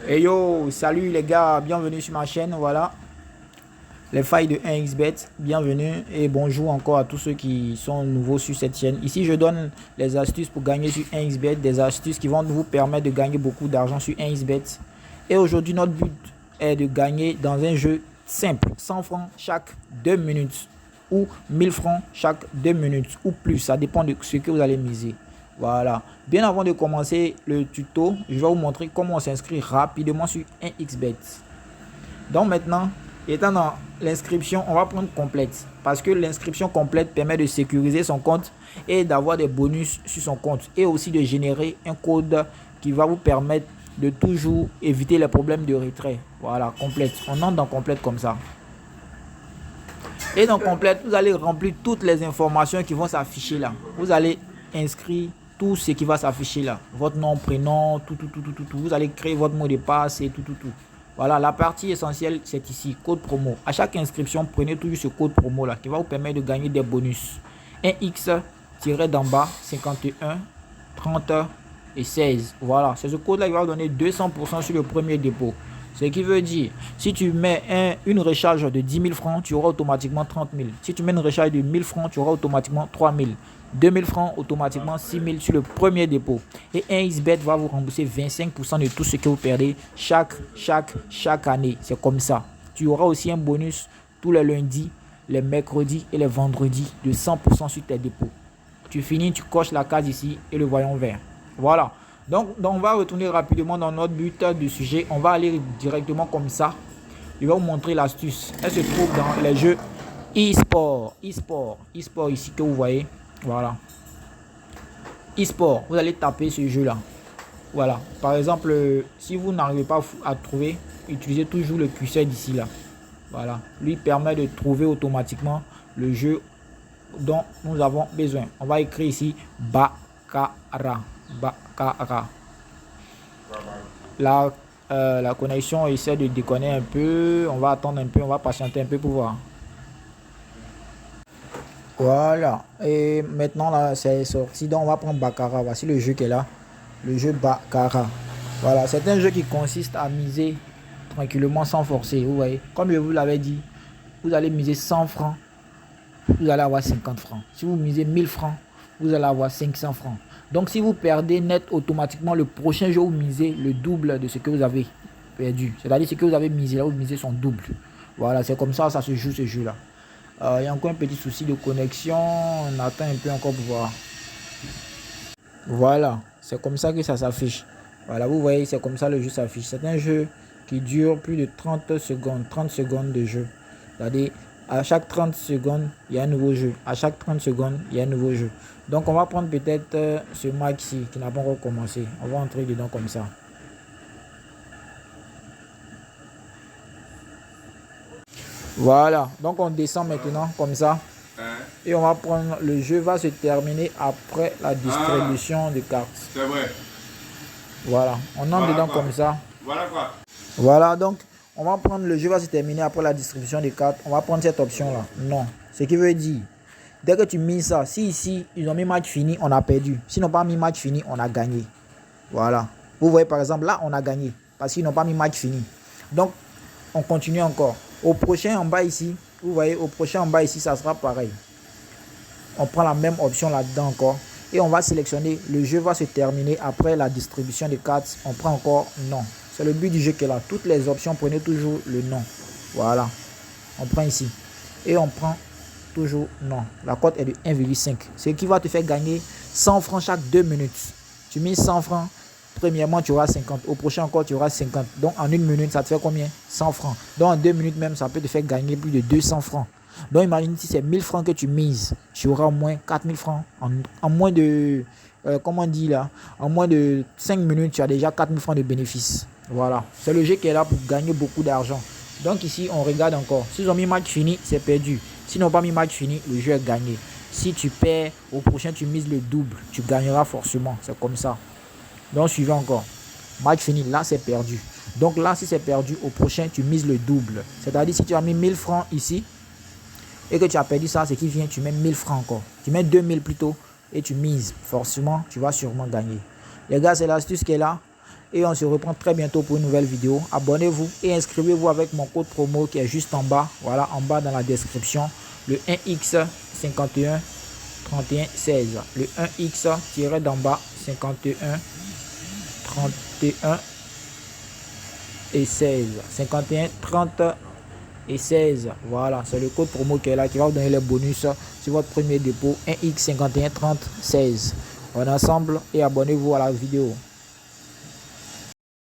Hey yo, salut les gars, bienvenue sur ma chaîne, voilà, les failles de 1xBet, bienvenue et bonjour encore à tous ceux qui sont nouveaux sur cette chaîne. Ici je donne les astuces pour gagner sur 1xBet, des astuces qui vont vous permettre de gagner beaucoup d'argent sur 1xBet. Et aujourd'hui notre but est de gagner dans un jeu simple, 100 francs chaque 2 minutes ou 1000 francs chaque 2 minutes ou plus, ça dépend de ce que vous allez miser. Voilà. Bien avant de commencer le tuto, je vais vous montrer comment on s'inscrit rapidement sur 1xBet. Donc maintenant, étant dans l'inscription, on va prendre complète. Parce que l'inscription complète permet de sécuriser son compte et d'avoir des bonus sur son compte. Et aussi de générer un code qui va vous permettre de toujours éviter les problèmes de retrait. Voilà, complète. On entre dans complète comme ça. Et dans complète, vous allez remplir toutes les informations qui vont s'afficher là. Vous allez inscrire tout ce qui va s'afficher là, votre nom, prénom, tout. Vous allez créer votre mot de passe et tout. Voilà, la partie essentielle c'est ici, code promo. À chaque inscription, prenez toujours ce code promo là qui va vous permettre de gagner des bonus. 1x tiré d'en bas 51 30 et 16. Voilà, c'est ce code là qui va vous donner 200% sur le premier dépôt. Ce qui veut dire, si tu mets une recharge de 10 000 francs, tu auras automatiquement 30 000. Si tu mets une recharge de 1000 francs, tu auras automatiquement 3 000. 2000 francs, automatiquement 6 000 sur le premier dépôt. Et 1xBet va vous rembourser 25% de tout ce que vous perdez chaque année. C'est comme ça. Tu auras aussi un bonus tous les lundis, les mercredis et les vendredis de 100% sur tes dépôts. Tu finis, tu coches la case ici et le voyant vert. Voilà. Donc on va retourner rapidement dans notre but du sujet. On va aller directement comme ça. Je vais vous montrer l'astuce. Elle se trouve dans les jeux e-sport. E-sport ici que vous voyez. Voilà. E-sport. Vous allez taper ce jeu là. Voilà. Par exemple, si vous n'arrivez pas à trouver, utilisez toujours le curseur d'ici là. Voilà. Lui permet de trouver automatiquement le jeu dont nous avons besoin. On va écrire ici Baccarat. La connexion essaie de déconner un peu. On va attendre un peu, on va patienter un peu pour voir. Voilà. Et maintenant là c'est sorti. Donc on va prendre Baccarat. Voici le jeu qui est là. Le jeu Baccarat. Voilà. C'est un jeu qui consiste à miser tranquillement sans forcer. Vous voyez. Comme je vous l'avais dit, vous allez miser 100 francs. Vous allez avoir 50 francs. Si vous misez 1000 francs, vous allez avoir 500 francs. Donc si vous perdez net, automatiquement le prochain jeu vous misez le double de ce que vous avez perdu. C'est-à-dire ce que vous avez misé là, vous misez son double. Voilà, c'est comme ça se joue ce jeu là. Il y a encore un petit souci de connexion. On attend un peu encore pour voir. Voilà, c'est comme ça que ça s'affiche. Voilà, vous voyez, c'est comme ça le jeu s'affiche. C'est un jeu qui dure plus de 30 secondes. 30 secondes de jeu. C'est-à-dire à chaque 30 secondes, il y a un nouveau jeu. À chaque 30 secondes, il y a un nouveau jeu. Donc, on va prendre peut-être ce match-ci qui n'a pas encore commencé. On va entrer dedans comme ça. Voilà. Donc, on descend maintenant comme ça. Et on va prendre... Le jeu va se terminer après la distribution de cartes. C'est vrai. Voilà. On entre dedans comme ça. Voilà quoi. Voilà. Donc, on va prendre... Le jeu va se terminer après la distribution des cartes. On va prendre cette option-là. Non. Ce qui veut dire... Dès que tu mises ça, si ici, ils ont mis match fini, on a perdu. S'ils n'ont pas mis match fini, on a gagné. Voilà. Vous voyez par exemple, là, on a gagné. Parce qu'ils n'ont pas mis match fini. Donc, on continue encore. Au prochain en bas ici, vous voyez, au prochain en bas ici, ça sera pareil. On prend la même option là-dedans encore. Et on va sélectionner, le jeu va se terminer après la distribution des cartes. On prend encore non. C'est le but du jeu qui est là. Toutes les options, prenez toujours le non. Voilà. On prend ici. Et on prend... toujours non. La cote est de 1,5. Ce qui va te faire gagner 100 francs chaque 2 minutes. Tu mets 100 francs. Premièrement, tu auras 50. Au prochain encore, tu auras 50. Donc, en 1 minute, ça te fait combien? 100 francs. Donc, en 2 minutes même, ça peut te faire gagner plus de 200 francs. Donc, imagine si c'est 1000 francs que tu mises. Tu auras au moins 4000 francs. En moins de... comment on dit là? En moins de 5 minutes, tu as déjà 4000 francs de bénéfices. Voilà. C'est le jeu qui est là pour gagner beaucoup d'argent. Donc, ici, on regarde encore. S'ils ont mis match fini, c'est perdu. S'ils n'ont pas mis match fini, le jeu est gagné. Si tu perds, au prochain, tu mises le double. Tu gagneras forcément. C'est comme ça. Donc, suivez encore. Match fini, là, c'est perdu. Donc là, si c'est perdu, au prochain, tu mises le double. C'est-à-dire, si tu as mis 1000 francs ici, et que tu as perdu ça, c'est qui vient, tu mets 1000 francs encore. Tu mets 2000 plutôt, et tu mises. Forcément, tu vas sûrement gagner. Les gars, c'est l'astuce qui est là. Et on se reprend très bientôt pour une nouvelle vidéo. Abonnez-vous et inscrivez-vous avec mon code promo qui est juste en bas. Voilà, en bas dans la description. Le 1X51 31 16. Le 1X tiré d'en bas 51 31 et 16. 51 30 et 16. Voilà, c'est le code promo qui est là qui va vous donner les bonus sur votre premier dépôt 1X51 30 16. On est ensemble et abonnez-vous à la vidéo.